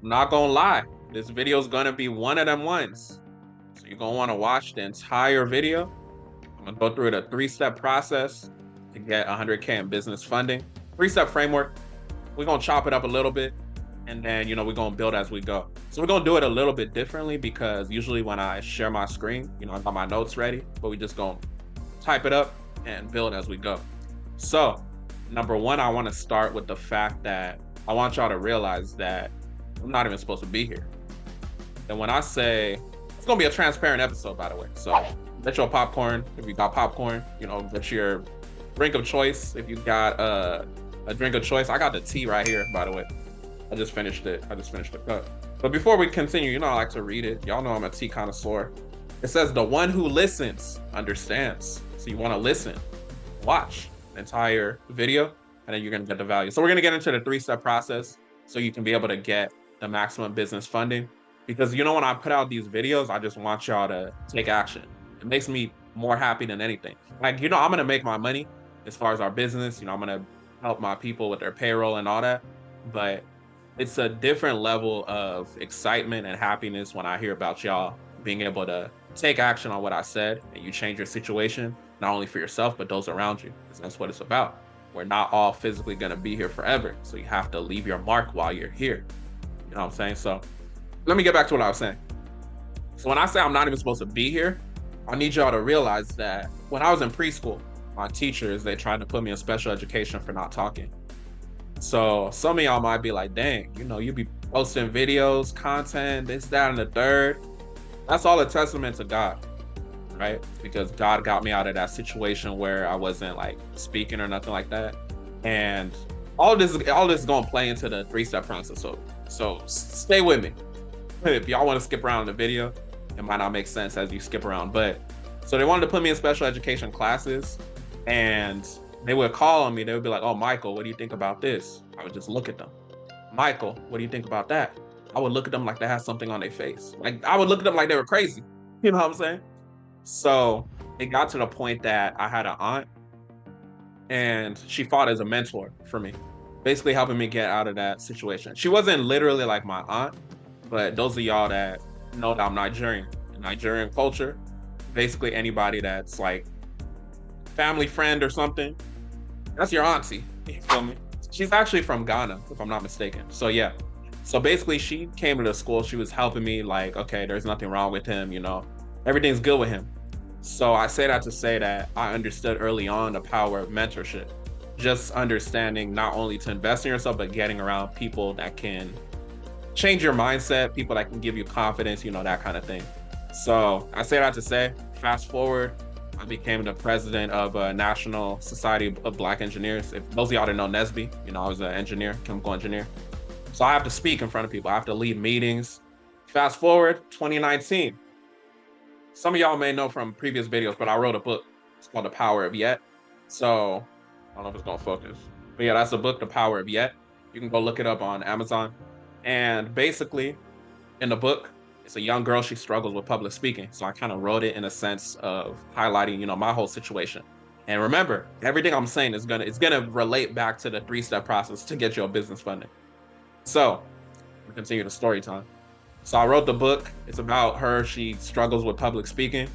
I'm not gonna lie, this video is gonna be one of them ones. So you're gonna want to watch the entire video. I'm gonna go through the three-step process to get 100K in business funding. Three-step framework. We're gonna chop it up a little bit, and then we're gonna build as we go. So we're gonna do it a little bit differently because usually when I share my screen, I got my notes ready, but we just gonna type it up and build as we go. So number one, I want to start with the fact that I want y'all to realize that I'm not even supposed to be here. And when I say it's gonna be a transparent episode, by the way. So get your popcorn if you got popcorn. Get your drink of choice if you got a drink of choice. I got the tea right here, by the way. I just finished it. I just finished the cup. But before we continue, I like to read it. Y'all know I'm a tea connoisseur. It says, "The one who listens understands." So you want to listen, watch the entire video, and then you're gonna get the value. So we're gonna get into the three-step process so you can be able to get the maximum business funding. Because when I put out these videos, I just want y'all to take action. It makes me more happy than anything. Like, I'm gonna make my money as far as our business. I'm gonna help my people with their payroll and all that. But it's a different level of excitement and happiness when I hear about y'all being able to take action on what I said and you change your situation, not only for yourself, but those around you. Because that's what it's about. We're not all physically gonna be here forever. So you have to leave your mark while you're here. You know what I'm saying? So let me get back to what I was saying. So when I say I'm not even supposed to be here, I need y'all to realize that when I was in preschool, my teachers, they tried to put me in special education for not talking. So some of y'all might be like, dang, you be posting videos, content, this, that, and the third. That's all a testament to God, right? Because God got me out of that situation where I wasn't like speaking or nothing like that. And all this is gonna play into the three-step process. So stay with me. If y'all want to skip around the video, it might not make sense as you skip around. But so they wanted to put me in special education classes, and they would call on me. They would be like, "Oh, Michael, what do you think about this?" I would just look at them. "Michael, what do you think about that?" I would look at them like they had something on their face. Like I would look at them like they were crazy. You know what I'm saying? So it got to the point that I had an aunt, and she fought as a mentor for me, basically helping me get out of that situation. She wasn't literally like my aunt, but those of y'all that know that I'm Nigerian, in Nigerian culture, basically anybody that's like family friend or something, that's your auntie. You feel me? She's actually from Ghana, if I'm not mistaken. So yeah. So basically she came to the school, she was helping me like, okay, there's nothing wrong with him, everything's good with him. So I say that to say that I understood early on the power of mentorship. Just understanding not only to invest in yourself, but getting around people that can change your mindset, people that can give you confidence, that kind of thing. So I say that to say, fast forward, I became the president of National Society of Black Engineers. If those of y'all didn't know NSBE, I was an engineer, chemical engineer. So I have to speak in front of people. I have to lead meetings. Fast forward, 2019. Some of y'all may know from previous videos, but I wrote a book. It's called The Power of Yet. So I don't know if it's gonna focus. But yeah, that's the book, The Power of Yet. You can go look it up on Amazon. And basically, in the book, it's a young girl. She struggles with public speaking. So I kind of wrote it in a sense of highlighting, my whole situation. And remember, everything I'm saying is gonna relate back to the three-step process to get your business funding. So we continue the story time. So I wrote the book. It's about her. She struggles with public speaking.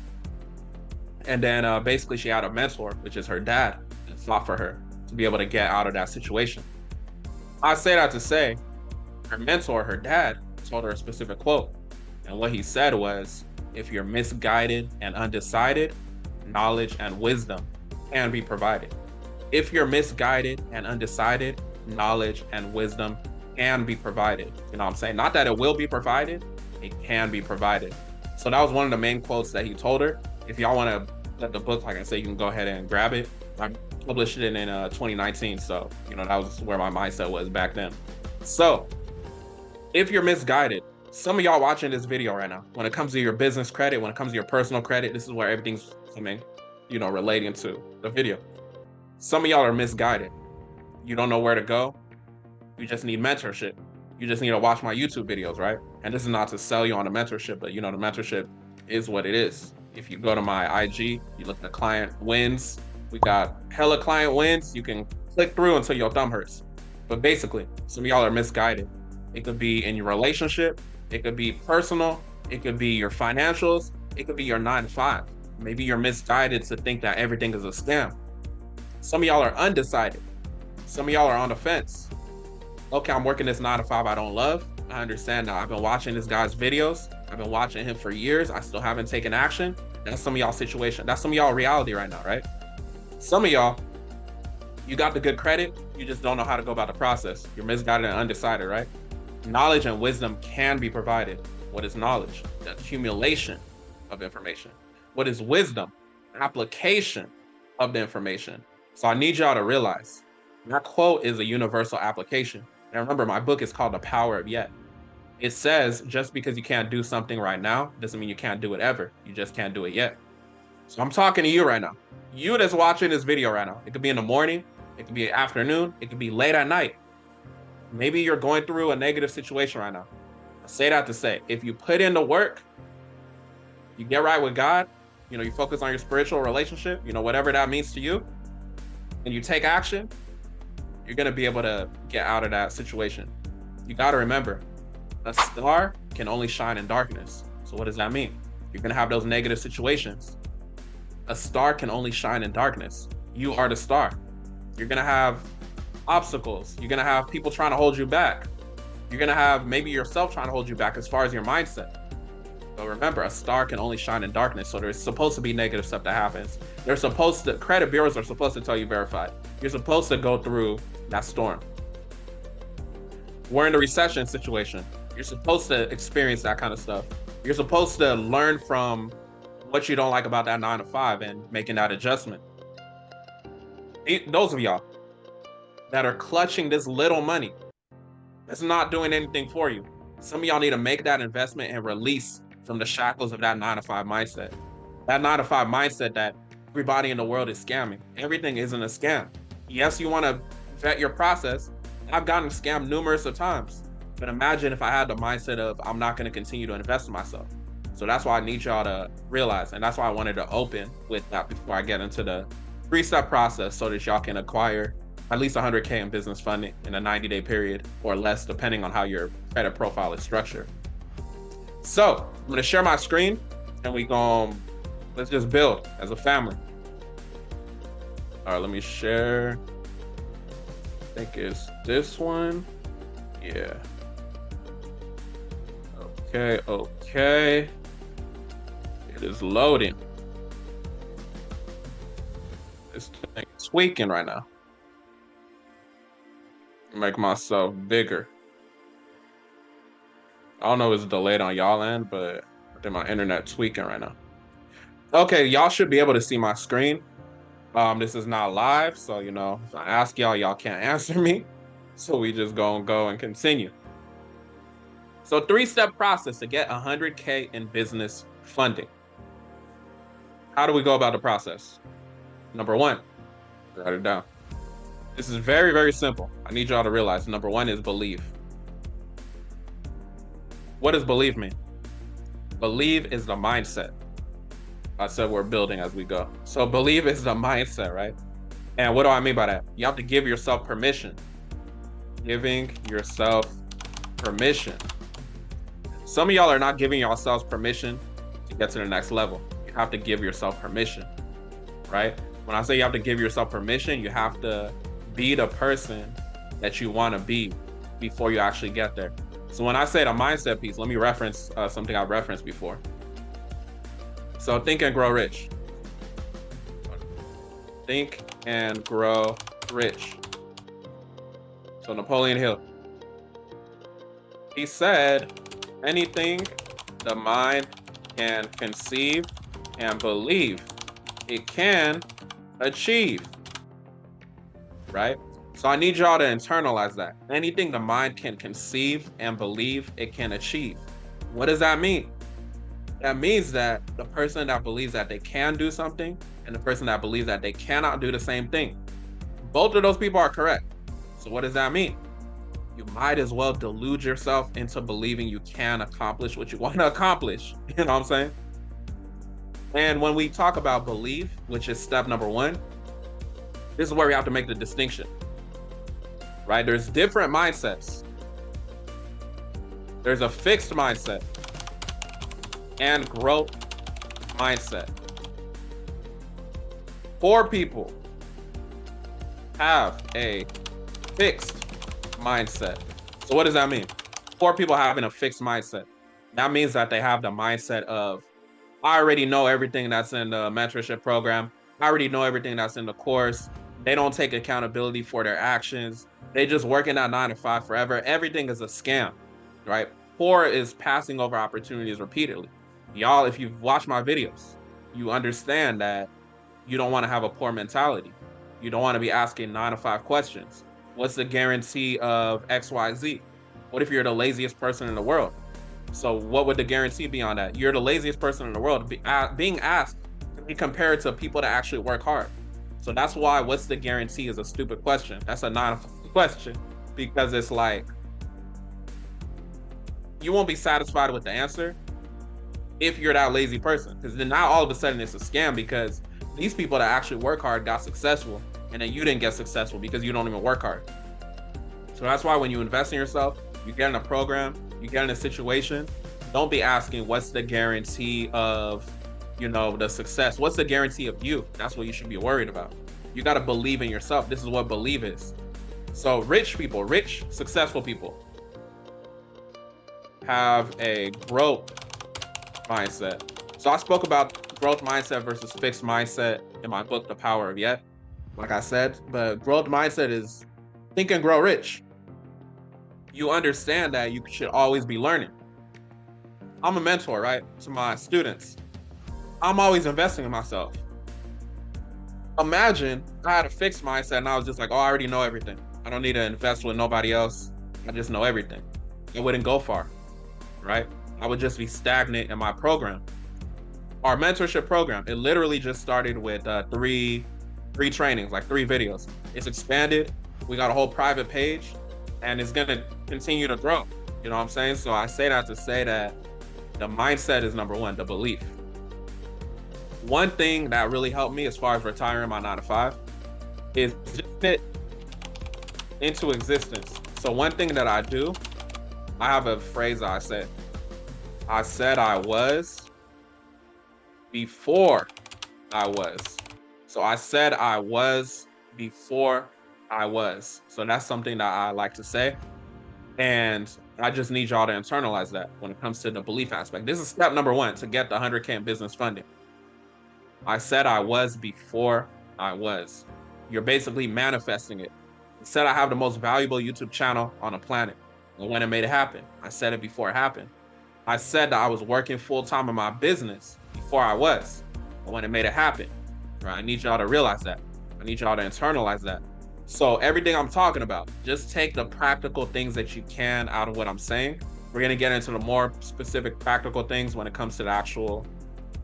And then basically she had a mentor, which is her dad, that fought for her to be able to get out of that situation. I say that to say, her mentor, her dad, told her a specific quote. And what he said was, "If you're misguided and undecided, knowledge and wisdom can be provided." If you're misguided and undecided, knowledge and wisdom can be provided. You know what I'm saying? Not that it will be provided, it can be provided. So that was one of the main quotes that he told her. If y'all want to get the book, like I said, you can go ahead and grab it. I published it in 2019. So, that was where my mindset was back then. So if you're misguided, some of y'all watching this video right now, when it comes to your business credit, when it comes to your personal credit, this is where everything's coming, relating to the video. Some of y'all are misguided. You don't know where to go. You just need mentorship. You just need to watch my YouTube videos, right? And this is not to sell you on the mentorship, but the mentorship is what it is. If you go to my IG, you look at the client wins. We got hella client wins. You can click through until your thumb hurts. But basically, some of y'all are misguided. It could be in your relationship. It could be personal. It could be your financials. It could be your 9 to 5. Maybe you're misguided to think that everything is a scam. Some of y'all are undecided. Some of y'all are on the fence. Okay, I'm working this 9 to 5 I don't love. I understand now. I've been watching this guy's videos. I've been watching him for years. I still haven't taken action. That's some of y'all situation. That's some of y'all reality right now, right? Some of y'all, you got the good credit. You just don't know how to go about the process. You're misguided and undecided, right? Knowledge and wisdom can be provided. What is knowledge? The accumulation of information. What is wisdom? Application of the information. So I need y'all to realize that quote is a universal application. And remember, my book is called The Power of Yet. It says just because you can't do something right now doesn't mean you can't do it ever. You just can't do it yet. So I'm talking to you right now. You that's watching this video right now. It could be in the morning. It could be afternoon. It could be late at night. Maybe you're going through a negative situation right now. I say that to say, if you put in the work, you get right with God, you focus on your spiritual relationship, whatever that means to you, and you take action, you're going to be able to get out of that situation. You got to remember, a star can only shine in darkness. So what does that mean? You're going to have those negative situations. A star can only shine in darkness. You are the star. You're going to have obstacles. You're going to have people trying to hold you back. You're going to have maybe yourself trying to hold you back as far as your mindset. But remember, a star can only shine in darkness. So there's supposed to be negative stuff that happens. Credit bureaus are supposed to tell you verified. You're supposed to go through that storm. We're in a recession situation. You're supposed to experience that kind of stuff. You're supposed to learn from what you don't like about that 9 to 5 and making that adjustment. Those of y'all that are clutching this little money, it's not doing anything for you. Some of y'all need to make that investment and release from the shackles of that 9 to 5 mindset. That 9 to 5 mindset that everybody in the world is scamming. Everything isn't a scam. Yes, you want to vet your process. I've gotten scammed numerous of times. But imagine if I had the mindset of I'm not going to continue to invest in myself. So that's why I need y'all to realize, and that's why I wanted to open with that before I get into the 3-step process so that y'all can acquire at least 100K in business funding in a 90-day period or less, depending on how your credit profile is structured. So I'm going to share my screen and let's just build as a family. All right, let me share. I think it's this one. Yeah. Okay. It is loading. This thing is tweaking right now. Make myself bigger. I don't know if it's delayed on y'all end, but I think my internet tweaking right now. Okay, y'all should be able to see my screen. This is not live, so if I ask y'all can't answer me. So we just go and continue. So 3-step process to get 100K in business funding. How do we go about the process? Number 1, write it down. This is very, very simple. I need y'all to realize number 1 is believe. What does believe mean? Believe is the mindset. I said we're building as we go. So believe is the mindset, right? And what do I mean by that? You have to give yourself permission. Giving yourself permission. Some of y'all are not giving yourselves permission to get to the next level. You have to give yourself permission, right? When I say you have to give yourself permission, you have to be the person that you want to be before you actually get there. So when I say the mindset piece, let me reference something I've referenced before. So Think and Grow Rich. Think and Grow Rich. So Napoleon Hill. He said, anything the mind can conceive and believe, it can achieve. Right? So I need y'all to internalize that. Anything the mind can conceive and believe, it can achieve. What does that mean? That means that the person that believes that they can do something and the person that believes that they cannot do the same thing, both of those people are correct. So what does that mean? You might as well delude yourself into believing you can accomplish what you want to accomplish. You know what I'm saying? And when we talk about believe, which is step number 1, this is where we have to make the distinction, right? There's different mindsets. There's a fixed mindset and growth mindset. Poor people have a fixed mindset. So what does that mean? Poor people having a fixed mindset. That means that they have the mindset of, I already know everything that's in the mentorship program. I already know everything that's in the course. They don't take accountability for their actions. They just working at 9 to 5 forever. Everything is a scam, right? Poor is passing over opportunities repeatedly. Y'all, if you've watched my videos, you understand that you don't want to have a poor mentality. You don't want to be asking 9 to 5 questions. What's the guarantee of XYZ? What if you're the laziest person in the world? So what would the guarantee be on that? You're the laziest person in the world. Being asked to be compared to people that actually work hard. So that's why what's the guarantee is a stupid question. That's a 9 to 5 question, because it's like, you won't be satisfied with the answer if you're that lazy person. Because then now all of a sudden it's a scam, because these people that actually work hard got successful, and then you didn't get successful because you don't even work hard. So that's why when you invest in yourself, you get in a program, you get in a situation, don't be asking what's the guarantee of, the success. What's the guarantee of you? That's what you should be worried about. You got to believe in yourself. This is what believe is. So rich people, rich, successful people have a growth mindset. So I spoke about growth mindset versus fixed mindset in my book, The Power of Yet. Like I said, but growth mindset is think and grow rich. You understand that you should always be learning. I'm a mentor, right, to my students. I'm always investing in myself. Imagine I had a fixed mindset and I was just like, oh, I already know everything. I don't need to invest with nobody else. I just know everything. I wouldn't go far, right? I would just be stagnant in my program. Our mentorship program, it literally just started with three trainings, like 3 videos. It's expanded. We got a whole private page, and it's gonna continue to grow. You know what I'm saying? So I say that to say that the mindset is number 1, the belief. One thing that really helped me as far as retiring my 9 to 5 is just fit into existence. So one thing that I do, I have a phrase I said I was before I was. So I said I was before I was. So that's something that I like to say. And I just need y'all to internalize that when it comes to the belief aspect. This is step number 1 to get the 100K in business funding. I said I was before I was. You're basically manifesting it. I said I have the most valuable YouTube channel on the planet. And when it made it happen, I said it before it happened. I said that I was working full-time in my business before I was. And when it made it happen, right? I need y'all to realize that. I need y'all to internalize that. So everything I'm talking about, just take the practical things that you can out of what I'm saying. We're going to get into the more specific practical things when it comes to the actual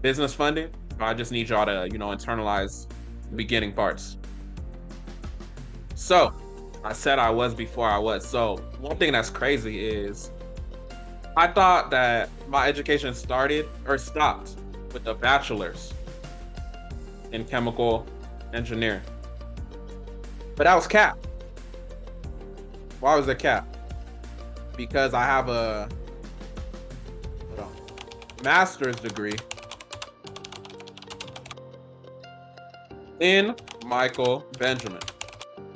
business funding. I just need y'all to, internalize the beginning parts. So I said I was before I was. So one thing that's crazy is I thought that my education started or stopped with a bachelor's in chemical engineering. But that was cap. Why was it cap? Because I have a master's degree in Michael Benjamin.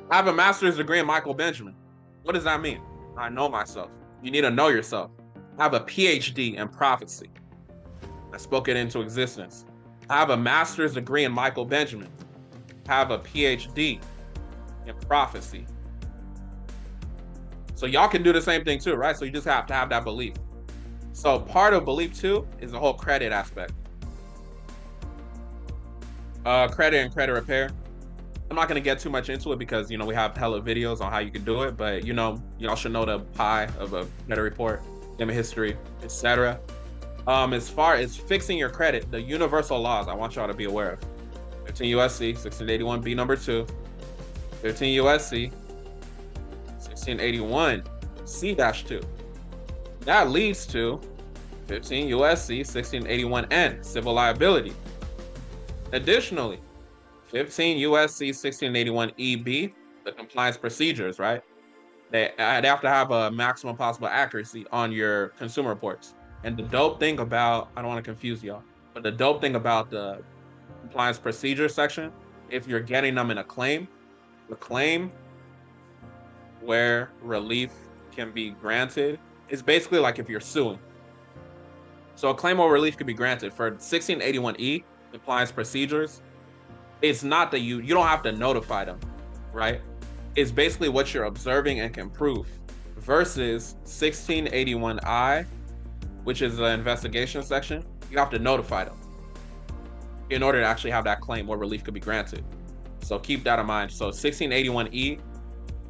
I have a master's degree in Michael Benjamin. What does that mean? I know myself. You need to know yourself. I have a PhD in prophecy. I spoke it into existence. I have a master's degree in Michael Benjamin. I have a PhD in prophecy. So y'all can do the same thing too, right? So you just have to have that belief. So part of belief too is the whole credit aspect. Credit and credit repair. I'm not going to get too much into it because, we have hella videos on how you can do it, but y'all should know the pie of a credit report, payment history, etc. As far as fixing your credit, the universal laws I want y'all to be aware of. 15 USC 1681B number 2, 15 USC 1681 C-2. That leads to 15 USC 1681N, civil liability. Additionally, 15 USC 1681 EB, the compliance procedures, right? They have to have a maximum possible accuracy on your consumer reports. And the dope thing about, I don't want to confuse y'all, but the dope thing about the compliance procedure section, if you're getting them in a claim, the claim where relief can be granted is basically like if you're suing. So a claim where relief can be granted for 1681E compliance procedures. It's not that you don't have to notify them, right? It's basically what you're observing and can prove versus 1681I, which is the investigation section. You have to notify them in order to actually have that claim where relief could be granted. So keep that in mind. So 1681E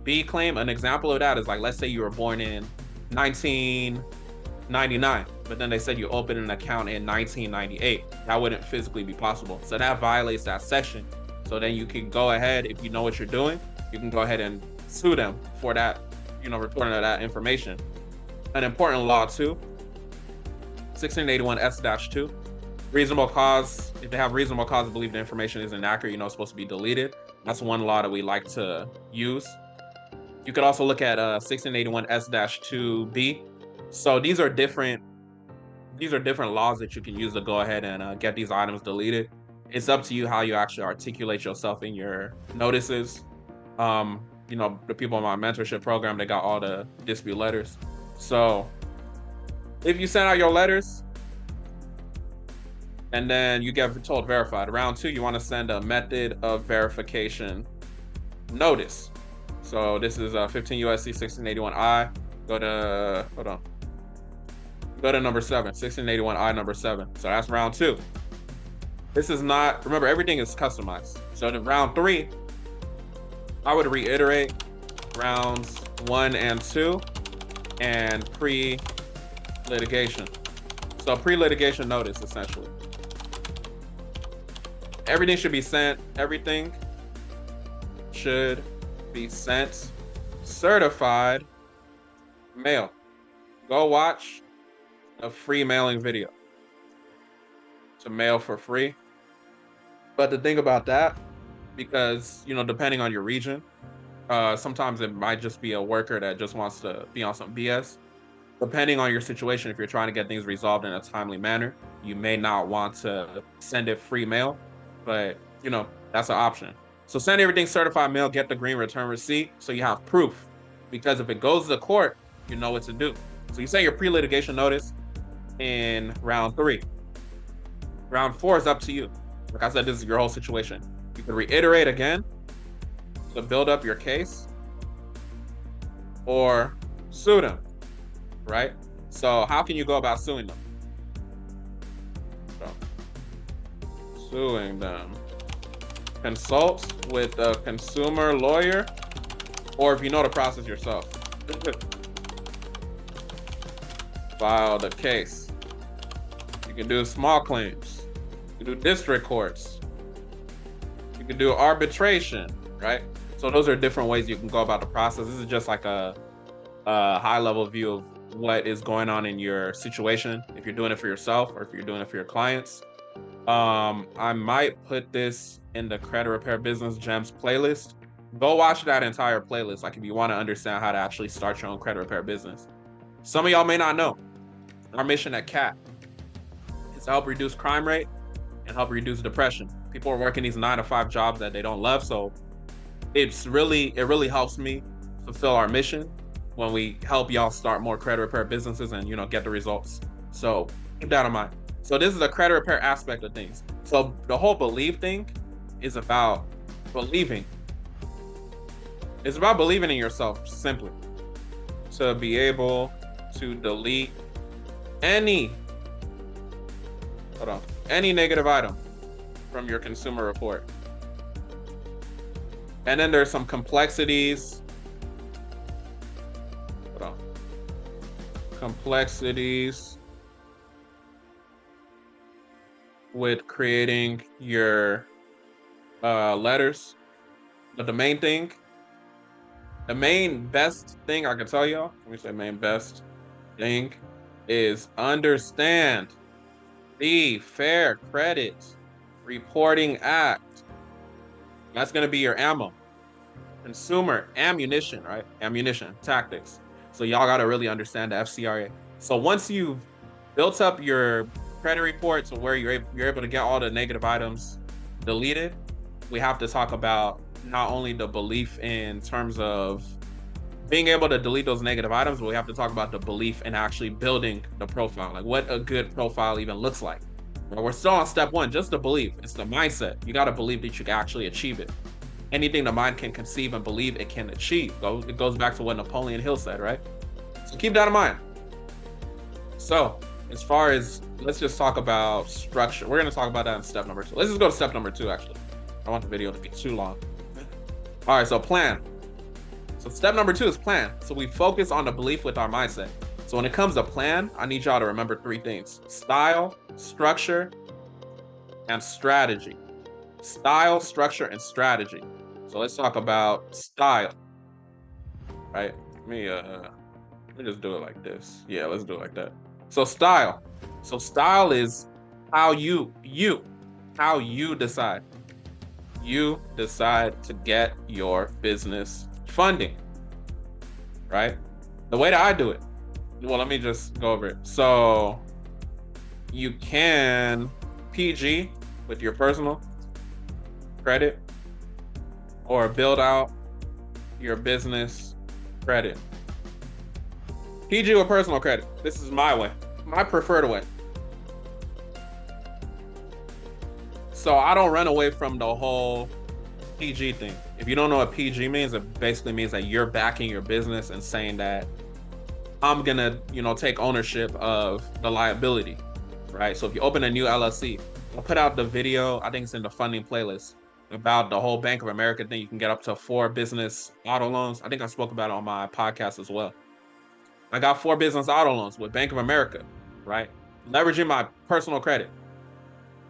B claim, an example of that is like, let's say you were born in 1999, but then they said you opened an account in 1998. That wouldn't physically be possible. So that violates that section. So then you can go ahead, if you know what you're doing, you can go ahead and sue them for that, reporting of that information. An important law too, 1681S-2, reasonable cause, if they have reasonable cause to believe the information is inaccurate, it's supposed to be deleted. That's one law that we like to use. You could also look at 1681S-2B. So these are different laws that you can use to go ahead and get these items deleted. It's up to you how you actually articulate yourself in your notices. The people in my mentorship program, they got all the dispute letters. So if you send out your letters and then you get told verified, round 2, you want to send a method of verification notice. So this is 15 USC 1681I. Go to number 7, 1681I number 7. So that's round 2. This is not, remember, everything is customized. So in round 3, I would reiterate rounds 1 and 2 and pre-litigation. So pre-litigation notice, essentially. Everything should be sent. Everything should be sent certified mail. Go watch a free mailing video to mail for free. But the thing about that, because depending on your region, sometimes it might just be a worker that just wants to be on some BS. Depending on your situation, if you're trying to get things resolved in a timely manner, you may not want to send it free mail, but that's an option. So send everything certified mail, get the green return receipt so you have proof. Because if it goes to court, you know what to do. So you send your pre-litigation notice in round 3. Round 4 is up to you. Like I said, this is your whole situation. You can reiterate again to build up your case or sue them, right? So how can you go about suing them? So, suing them. Consult with a consumer lawyer, or if you know the process yourself. File the case. You can do small claims. You can do district courts. You can do arbitration, right? So those are different ways you can go about the process. This is just like a high-level view of what is going on in your situation, if you're doing it for yourself or if you're doing it for your clients. I might put this in the Credit Repair Business Gems playlist. Go watch that entire playlist, like if you want to understand how to actually start your own credit repair business. Some of y'all may not know, our mission at CAT is to help reduce crime rate and help reduce depression. People are working these 9-to-5 jobs that they don't love, so it really helps me fulfill our mission when we help y'all start more credit repair businesses and get the results. So keep that in mind. So this is the credit repair aspect of things. So the whole believe thing is about believing. It's about believing in yourself, simply. To be able to delete any negative item from your consumer report. And then there's some complexities. Complexities with creating your letters. But the main best thing I can tell y'all, let me say main best thing, is understand the Fair Credit Reporting Act. That's going to be your ammo. consumer ammunition, right? Ammunition, tactics. So y'all got to really understand the FCRA. So once you've built up your credit report to where you're able to get all the negative items deleted, we have to talk about not only the belief in terms of being able to delete those negative items, but we have to talk about the belief in actually building the profile, like what a good profile even looks like. Well, we're still on step one, just the belief. It's the mindset. You got to believe that you can actually achieve it. Anything the mind can conceive and believe it can achieve. It goes back to what Napoleon Hill said, right? So keep that in mind. So as far as, let's just talk about structure. We're going to talk about that in step number 2. Let's just go to step number 2, actually. I don't want the video to be too long. All right, so plan. So step number 2 is plan. So we focus on the belief with our mindset. So when it comes to plan, I need y'all to remember 3 things: style, structure, and strategy. Style, structure, and strategy. So let's talk about style, right? Let me just do it like this. Yeah, let's do it like that. So style. So style is how you decide. You decide to get your business funding, right? The way that I do it, well, let me just go over it. So you can PG with your personal credit or build out your business credit. PG with personal credit. This is my way, my preferred way. So I don't run away from the whole PG thing. If you don't know what PG means, it basically means that you're backing your business and saying that I'm gonna, take ownership of the liability, right? So if you open a new LLC, I'll put out the video, I think it's in the funding playlist, about the whole Bank of America thing. You can get up to 4 business auto loans. I think I spoke about it on my podcast as well. I got 4 business auto loans with Bank of America, right? Leveraging my personal credit.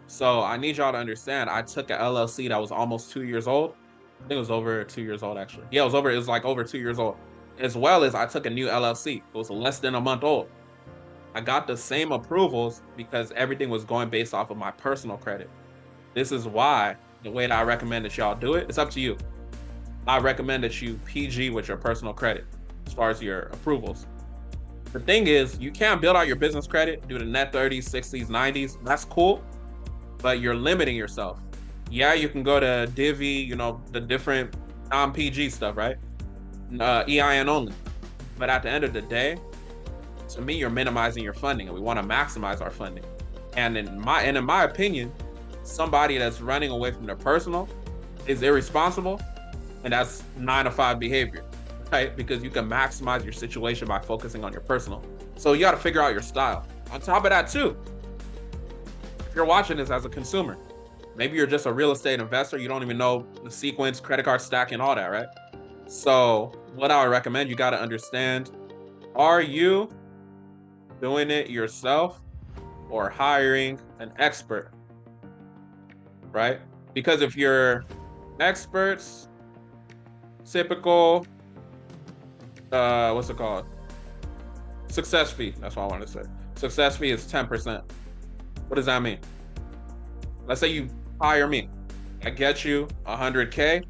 So I need y'all to understand, I took an LLC that was almost 2 years old. I think it was over 2 years old, actually. Yeah, it was like over 2 years old. As well as I took a new LLC. It was less than a month old. I got the same approvals because everything was going based off of my personal credit. This is why the way that I recommend that y'all do it, it's up to you. I recommend that you PG with your personal credit as far as your approvals. The thing is, you can't build out your business credit, do the net 30s, 60s, 90s. That's cool, but you're limiting yourself. Yeah, you can go to Divvy, the different non-PG stuff, right? EIN only. But at the end of the day, to me, you're minimizing your funding, and we want to maximize our funding. And in my opinion, somebody that's running away from their personal is irresponsible, and that's 9-to-5 behavior, right? Because you can maximize your situation by focusing on your personal. So you got to figure out your style. On top of that too, if you're watching this as a consumer, maybe you're just a real estate investor, you don't even know the sequence, credit card stacking, all that, right? So what I would recommend, you got to understand, are you doing it yourself or hiring an expert, right? Because if you're experts, typical, what's it called? Success fee. That's what I wanted to say. Success fee is 10%. What does that mean? Let's say you hire me. I get you 100K.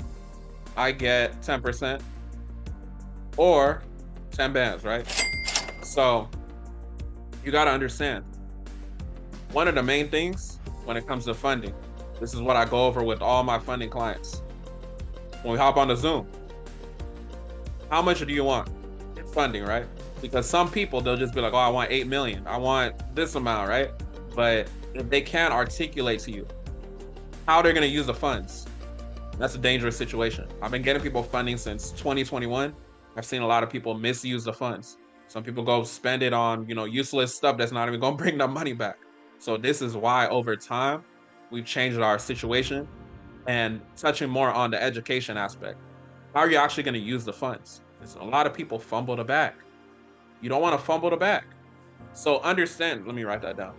I get 10% or 10 bands, right? So you got to understand, one of the main things when it comes to funding, this is what I go over with all my funding clients. When we hop on the Zoom, how much do you want in funding, right? Because some people, they'll just be like, oh, I want 8 million. I want this amount, right? But if they can't articulate to you how they're going to use the funds, that's a dangerous situation. I've been getting people funding since 2021. I've seen a lot of people misuse the funds. Some people go spend it on, useless stuff that's not even going to bring them money back. So this is why over time, we've changed our situation and touching more on the education aspect. How are you actually going to use the funds? Because a lot of people fumble the bag. You don't want to fumble the bag. So understand, let me write that down.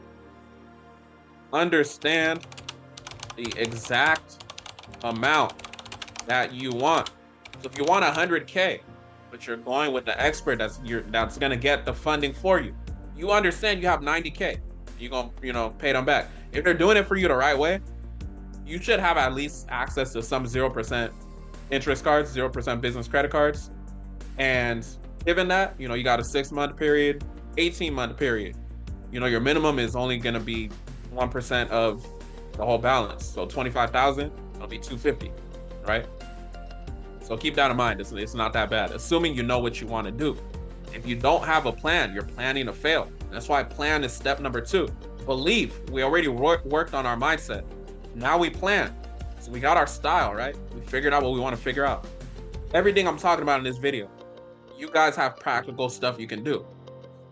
Understand the exact amount that you want. So if you want 100K, but you're going with the expert that's going to get the funding for you, you understand you have 90K. You're going to, pay them back. If they're doing it for you the right way, you should have at least access to some 0% interest cards, 0% business credit cards. And given that, you got a 6-month period, 18-month period, your minimum is only going to be 1% of the whole balance. So 25,000, it'll be 250, right? So keep that in mind. It's not that bad, assuming you know what you want to do. If you don't have a plan, you're planning to fail. That's why plan is step number 2. Believe. We already worked on our mindset. Now we plan. So we got our style, right? We figured out what we want to figure out. Everything I'm talking about in this video, you guys have practical stuff you can do.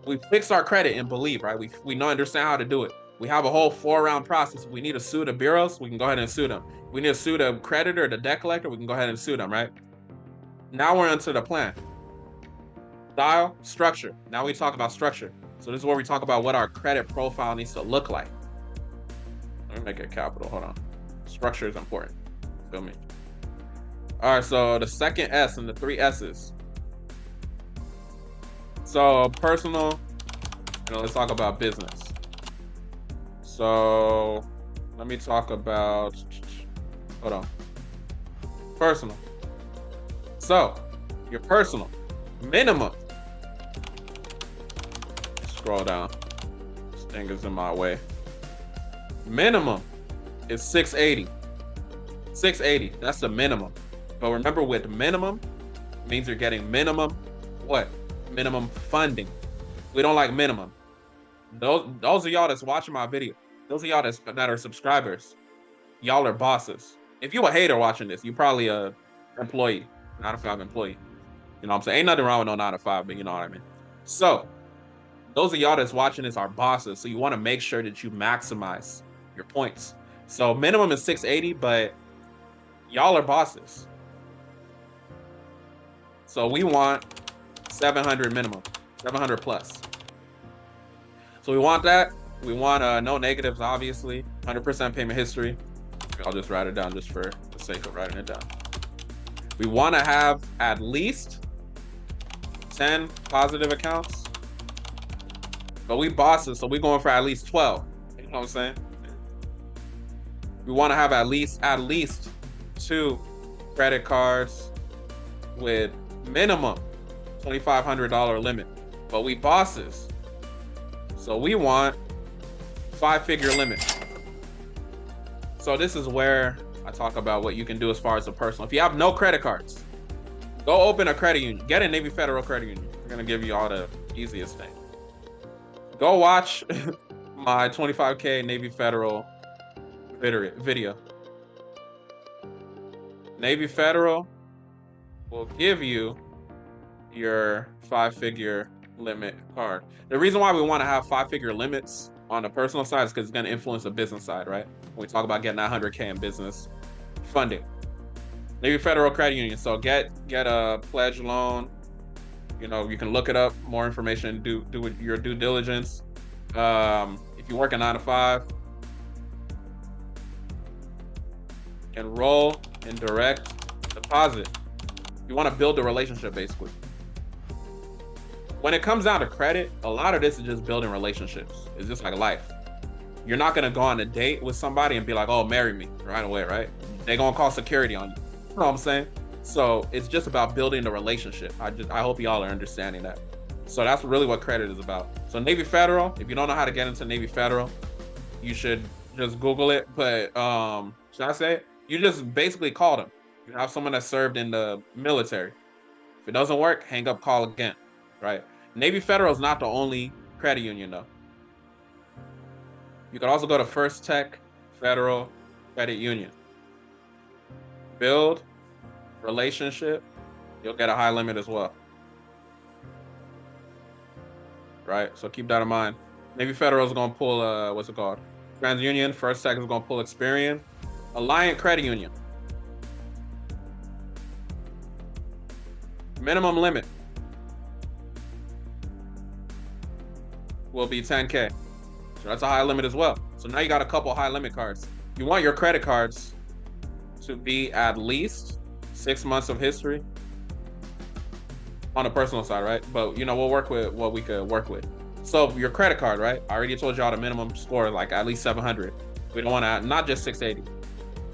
We fix our credit and believe, right? We understand how to do it. We have a whole 4-round process. If we need to sue the bureaus, we can go ahead and sue them. If we need to sue the creditor, the debt collector, we can go ahead and sue them, right? Now we're into the plan. Style, structure. Now we talk about structure. So this is where we talk about what our credit profile needs to look like. Let me make it capital. Hold on. Structure is important. Feel me? All right, so the second S and the 3 S's. So personal, let's talk about business. So let me talk about, hold on. Personal. So your personal minimum. Scroll down. This thing is in my way. Minimum is 680. 680. That's the minimum. But remember, with minimum, it means you're getting minimum what? Minimum funding. We don't like minimum. Those of y'all that's watching my video, those of y'all that are subscribers, y'all are bosses. If you a hater watching this, you probably a employee, 9-to-5 employee. You know what I'm saying? Ain't nothing wrong with no 9-to-5, but you know what I mean. So those of y'all that's watching this are bosses. So you want to make sure that you maximize your points. So minimum is 680, but y'all are bosses. So we want 700 minimum, 700 plus. So we want that. We want no negatives, obviously. 100% payment history. I'll just write it down just for the sake of writing it down. We want to have at least 10 positive accounts. But we bosses, so we're going for at least 12. You know what I'm saying? We want to have at least 2 credit cards with minimum $2,500 limit. But we bosses, so we want 5-figure limit. So this is where I talk about what you can do as far as the personal. If you have no credit cards, go open a credit union. Get a Navy Federal credit union. We're gonna give you all the easiest thing. Go watch my 25K Navy Federal video. Navy Federal will give you your 5-figure limit card. The reason why we want to have 5-figure limits on the personal side is because it's going to influence the business side, right? When we talk about getting that 100K in business funding. Navy Federal Credit Union. So get a pledge loan. You can look it up, more information, do your due diligence. If you work a 9-to-5, enroll in direct deposit. You want to build a relationship, basically. When it comes down to credit, a lot of this is just building relationships. It's just like life. You're not going to go on a date with somebody and be like, oh, marry me right away, right? They're going to call security on you. You know what I'm saying? So it's just about building the relationship. I hope y'all are understanding that. So that's really what credit is about. So Navy Federal, if you don't know how to get into Navy Federal, you should just Google it. But should I say it? You just basically call them. You have someone that served in the military. If it doesn't work, hang up, call again, right? Navy Federal is not the only credit union, though. You could also go to First Tech Federal Credit Union. Build relationship, you'll get a high limit as well. Right? So keep that in mind. Navy Federal is going to pull, what's it called? TransUnion. First Tech is going to pull Experian. Alliant Credit Union. Minimum limit will be 10K. So that's a high limit as well. So now you got a couple high limit cards. You want your credit cards to be at least 6 months of history on the personal side, right? But we'll work with what we could work with. So your credit card, right? I already told y'all the minimum score, like at least 700. We don't want to, not just 680.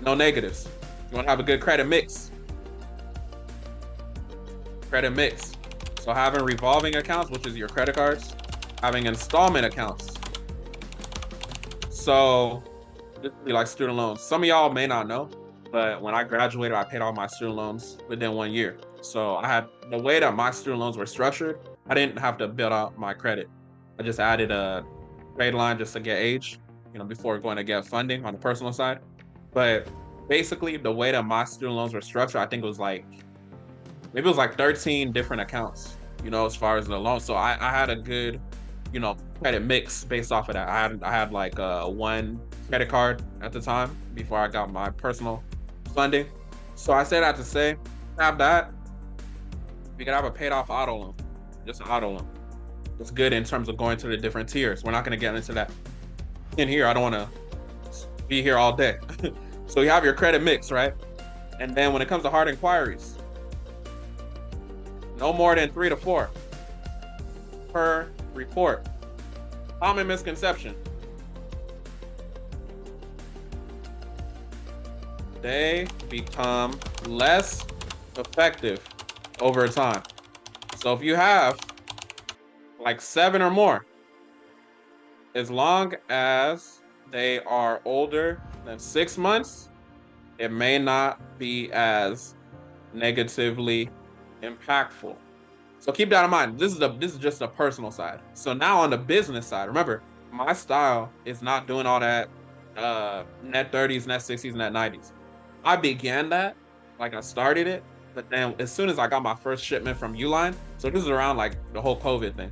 No negatives. You want to have a good credit mix. credit mix. So having revolving accounts, which is your credit cards, having installment accounts. So this would be like student loans. Some of y'all may not know, but when I graduated, I paid all my student loans within 1 year. So I had the way that my student loans were structured, I didn't have to build out my credit. I just added a trade line just to get age, before going to get funding on the personal side. But basically, the way that my student loans were structured, I think it was like, maybe it was like 13 different accounts, as far as the loan. So I had a good, credit mix based off of that. I had like one credit card at the time before I got my personal funding. So I say that to say, have that. We could have a paid off auto loan, just an auto loan. It's good in terms of going to the different tiers. We're not going to get into that in here. I don't want to be here all day. So you have your credit mix, right? And then when it comes to hard inquiries, no more than 3 to 4 per report. Common misconception. They become less effective over time. So if you have like 7 or more, as long as they are older than 6 months, it may not be as negatively impactful. So keep that in mind. This is just the personal side. So now on the business side, remember, my style is not doing all that net 30s, net 60s, net 90s. I began that, like I started it, but then as soon as I got my first shipment from Uline, so this is around like the whole COVID thing.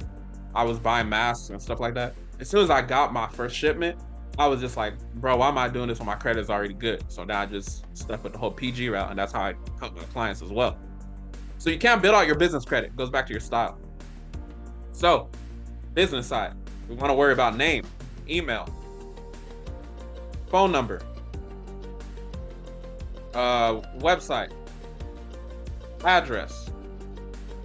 I was buying masks and stuff like that. As soon as I got my first shipment, I was just like, bro, why am I doing this when my credit is already good? So now I just stuck with the whole PG route, and that's how I help my clients as well. So you can't build out your business credit. It goes back to your style. So business side, we want to worry about name, email, phone number, website, address,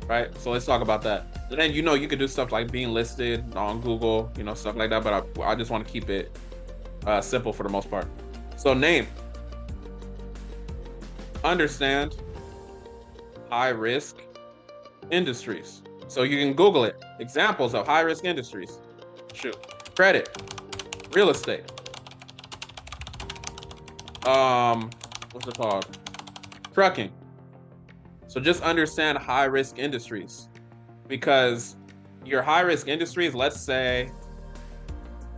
right? So let's talk about that. And then you could do stuff like being listed on Google, stuff like that. But I just want to keep it simple for the most part. So name, understand high risk industries. So you can Google it. Examples of high risk industries. Shoot. Credit, real estate. What's it called? Trucking. So just understand high risk industries, because your high risk industries, let's say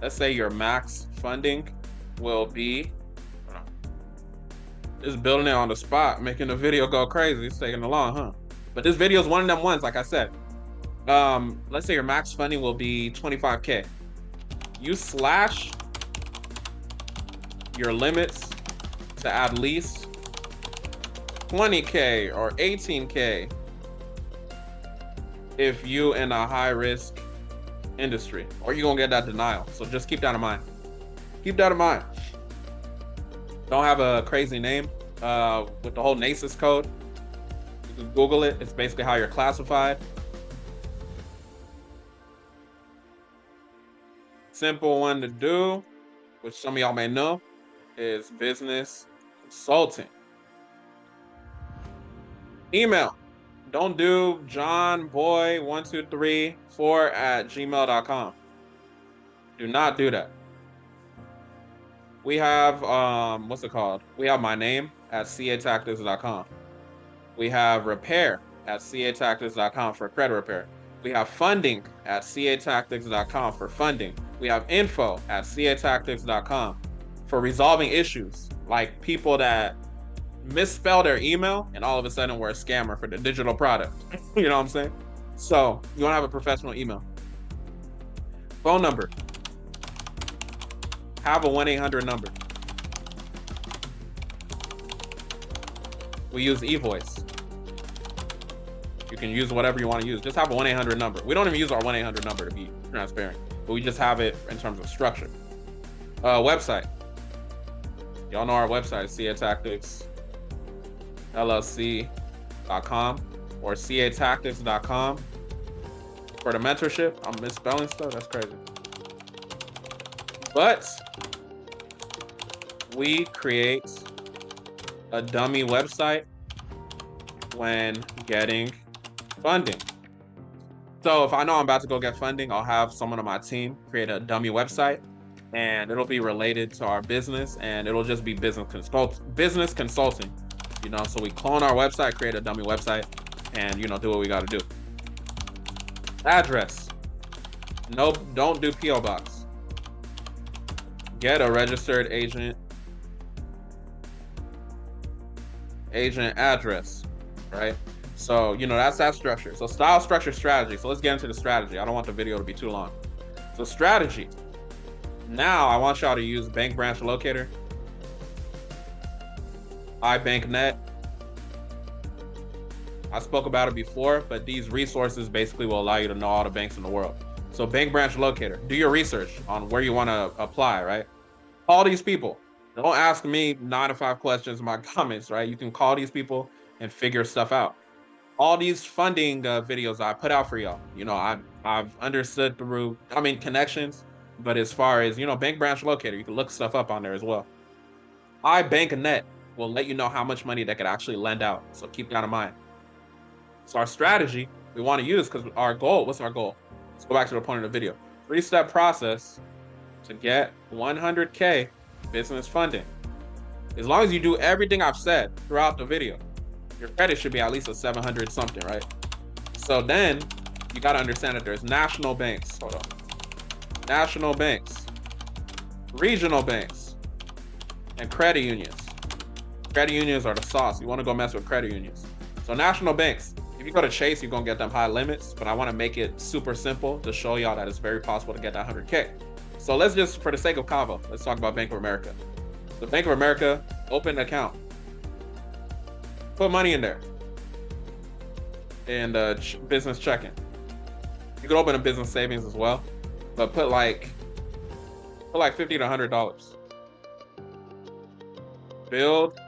your max funding will be, just building it on the spot, making the video go crazy. It's taking long, huh? But this video is one of them ones, like I said. Let's say your max funding will be 25K. You slash your limits to at least 20K or 18K if you in a high risk industry, or you're gonna get that denial. So just keep that in mind. Keep that in mind. Don't have a crazy name with the whole NACES code. You can Google it. It's basically how you're classified. Simple one to do, which some of y'all may know, is business consulting. Email. Don't do johnboy1234@gmail.com. Do not do that. We have, what's it called? We have my name at catactics.com. We have repair at catactics.com for credit repair. We have funding at catactics.com for funding. We have info at catactics.com for resolving issues, like people that misspell their email and all of a sudden we're a scammer for the digital product. You know what I'm saying? So you want to have a professional email. Phone number. Have a 1-800 number. We use eVoice. You can use whatever you want to use. Just have a 1-800 number. We don't even use our 1-800 number, to be transparent, but we just have it in terms of structure. Website. Y'all know our website is catacticsllc.com or catactics.com. For the mentorship, I'm misspelling stuff. That's crazy. But we create a dummy website when getting funding. So if I know I'm about to go get funding, I'll have someone on my team create a dummy website, and it'll be related to our business, and it'll just be business consulting. So we clone our website, create a dummy website, and do what we got to do. Address. No, don't do PO box. Get a registered agent address, right? So that's that structure. So style, structure, strategy. So let's get into the strategy. I don't want the video to be too long. So strategy. Now I want y'all to use Bank Branch Locator, iBankNet. I spoke about it before, but these resources basically will allow you to know all the banks in the world. So Bank Branch Locator, do your research on where you want to apply, right? Call these people. Don't ask me 9 to 5 questions in my comments, right? You can call these people and figure stuff out. All these funding videos I put out for y'all, I've understood through, connections, but as far as, Bank Branch Locator, you can look stuff up on there as well. iBankNet will let you know how much money they could actually lend out. So keep that in mind. So our strategy we want to use, because our goal, what's our goal? Let's go back to the point of the video. 3-step process to get 100K business funding. As long as you do everything I've said throughout the video, your credit should be at least a 700 something, right? So then you got to understand that there's national banks. Hold on. National banks, regional banks, and credit unions. Credit unions are the sauce. You want to go mess with credit unions. So national banks, if you go to Chase, you're going to get them high limits, but I want to make it super simple to show y'all that it's very possible to get that 100K. So let's just, for the sake of convo, let's talk about Bank of America. The Bank of America, open an account. Put money in there. And business checking. You can open a business savings as well, but put like $50 to $100. Build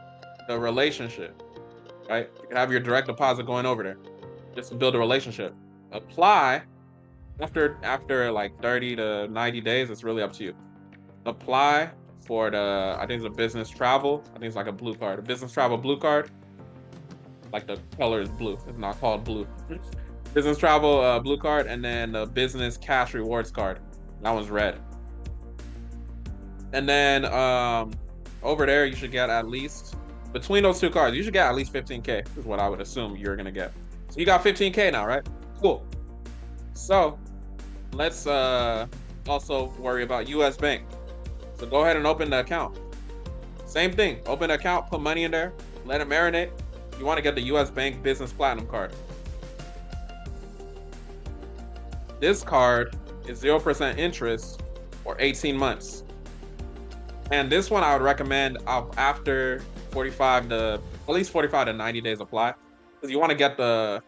the relationship, right? You can have your direct deposit going over there just to build a relationship. Apply after like 30 to 90 days. It's really up to you. Apply for I think it's a business travel. I think it's like a blue card, a business travel blue card. Like the color is blue. It's not called blue. Business travel blue card, and then the business cash rewards card. That one's red. And then over there, you should get at least, between those two cards, you should get at least 15K is what I would assume you're gonna get. So you got 15K now, right? Cool. So let's also worry about US Bank. So go ahead and open the account. Same thing, open the account, put money in there, let it marinate. You want to get the US Bank Business Platinum card. This card is 0% interest for 18 months. And this one I would recommend after 45 to, at least 45 to 90 days apply. Because you want to get the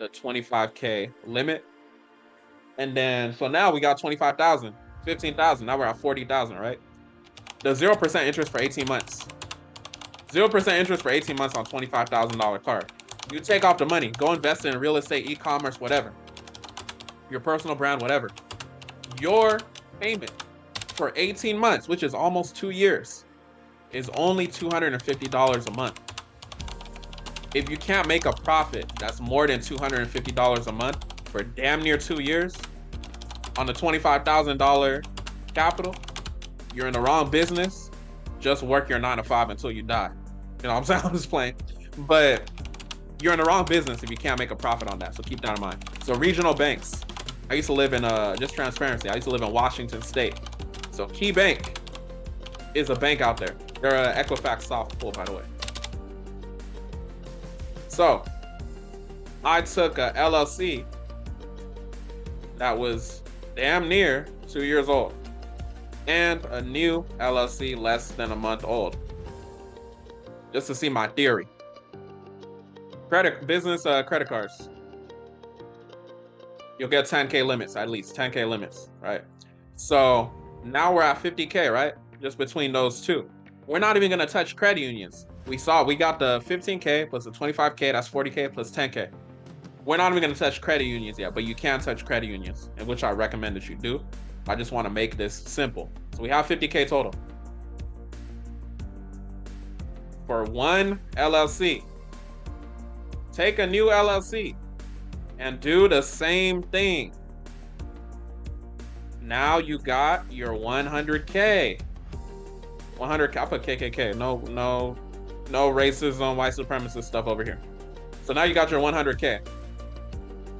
25K limit. And then, so now we got 25,000, 15,000. Now we're at 40,000, right? The 0% interest for 18 months. 0% interest for 18 months on $25,000 card. You take off the money, go invest in real estate, e-commerce, whatever. Your personal brand, whatever. Your payment for 18 months, which is almost 2 years, is only $250 a month. If you can't make a profit that's more than $250 a month for damn near 2 years on the $25,000 capital, you're in the wrong business. Just work your 9 to 5 until you die. You know what I'm saying? I'm just playing. But you're in the wrong business if you can't make a profit on that. So keep that in mind. So regional banks. I used to live in, just transparency, I used to live in Washington State. So Key Bank is a bank out there. They're an Equifax soft pull, by the way. So I took a LLC that was damn near 2 years old and a new LLC less than a month old, just to see my theory. Business credit cards. You'll get 10K limits, at least 10K limits, right? So now we're at 50K, right? Just between those two. We're not even gonna touch credit unions. We got the 15K plus the 25K, that's 40K plus 10K. We're not even gonna touch credit unions yet, but you can touch credit unions, and which I recommend that you do. I just wanna make this simple. So we have 50K total. For one LLC. Take a new LLC and do the same thing. Now you got your 100K. 100K. I put KKK. No racism, white supremacist stuff over here. So now you got your 100K,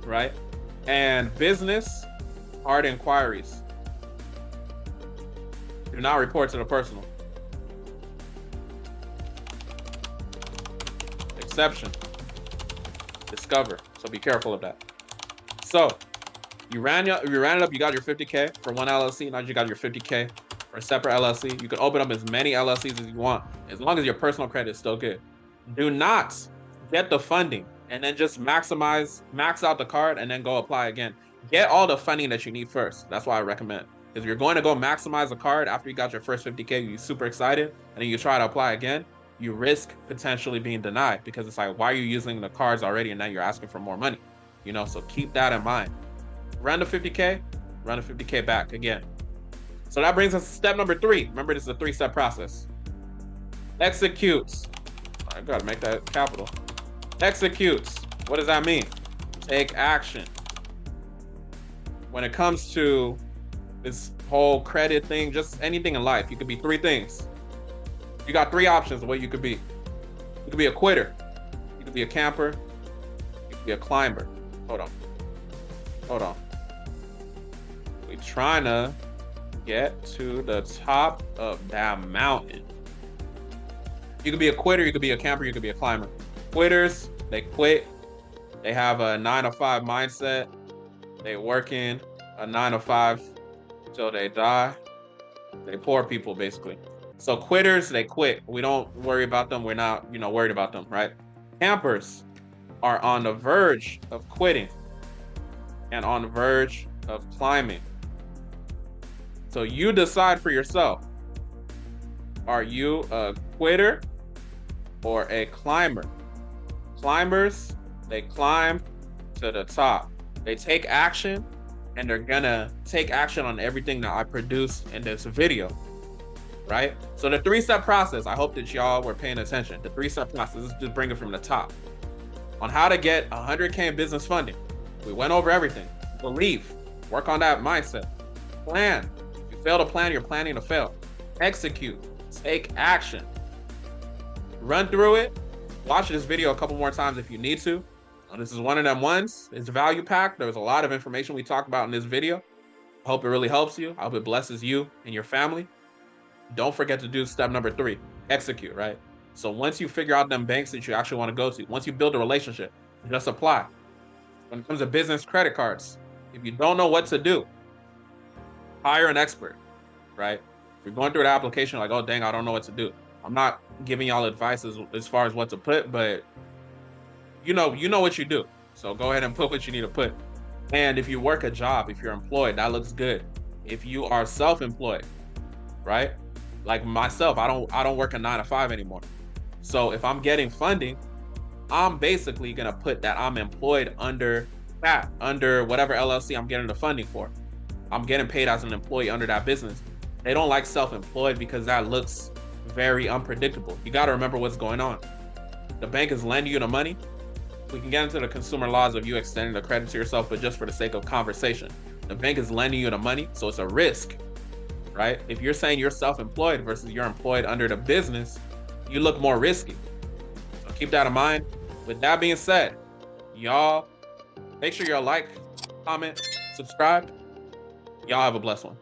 right? And business, hard inquiries. Do not report to the personal. Exception. Discover. So be careful of that. So you ran it up, you got your 50K for one LLC. Now you got your 50K for a separate LLC. You can open up as many LLCs as you want, as long as your personal credit is still good. Do not get the funding and then just max out the card and then go apply again. Get all the funding that you need first. That's why I recommend. Because if you're going to go maximize the card after you got your first 50K, you're super excited, and then you try to apply again, you risk potentially being denied, because it's like, why are you using the cards already and now you're asking for more money? You know, so keep that in mind. Run the 50K, run the 50K back again. So that brings us to step number 3. Remember, this is a 3-step process. Executes. I gotta make that capital. Executes. What does that mean? Take action. When it comes to this whole credit thing, just anything in life, you could be 3 things. You got 3 options of what you could be. You could be a quitter. You could be a camper. You could be a climber. Hold on. We're trying to get to the top of that mountain. You could be a quitter, you could be a camper, you could be a climber. Quitters, they quit. They have a 9-to-5 mindset. They working a 9-to-5 till they die. They poor people, basically. So quitters, they quit. We don't worry about them. We're not, worried about them, right? Campers are on the verge of quitting and on the verge of climbing. So you decide for yourself. Are you a quitter or a climber? Climbers, they climb to the top. They take action, and they're gonna take action on everything that I produced in this video, right? So the 3-step process, I hope that y'all were paying attention. The 3-step process is just bring it from the top. On how to get 100K in business funding. We went over everything. Believe, work on that mindset. Plan. If you fail to plan, you're planning to fail. Execute, take action. Run through it. Watch this video a couple more times if you need to. This is one of them ones. It's value packed. There's a lot of information we talked about in this video. I hope it really helps you. I hope it blesses you and your family. Don't forget to do step number 3, execute, right? So once you figure out them banks that you actually want to go to, once you build a relationship, just apply. When it comes to business credit cards, if you don't know what to do, hire an expert, right? If you're going through the application like, oh, dang, I don't know what to do. I'm not giving y'all advice as far as what to put, but you know what you do. So go ahead and put what you need to put. And if you work a job, if you're employed, that looks good. If you are self-employed, right? Like myself, I don't work a 9-to-5 anymore. So if I'm getting funding, I'm basically gonna put that I'm employed under whatever LLC I'm getting the funding for. I'm getting paid as an employee under that business. They don't like self-employed because that looks very unpredictable. You got to remember what's going on. The bank is lending you the money. We can get into the consumer laws of you extending the credit to yourself, but just for the sake of conversation, the bank is lending you the money, so it's a risk, right? If you're saying you're self-employed versus you're employed under the business, you look more risky. So keep that in mind. With that being said, y'all, make sure you like, comment, subscribe. Y'all have a blessed one.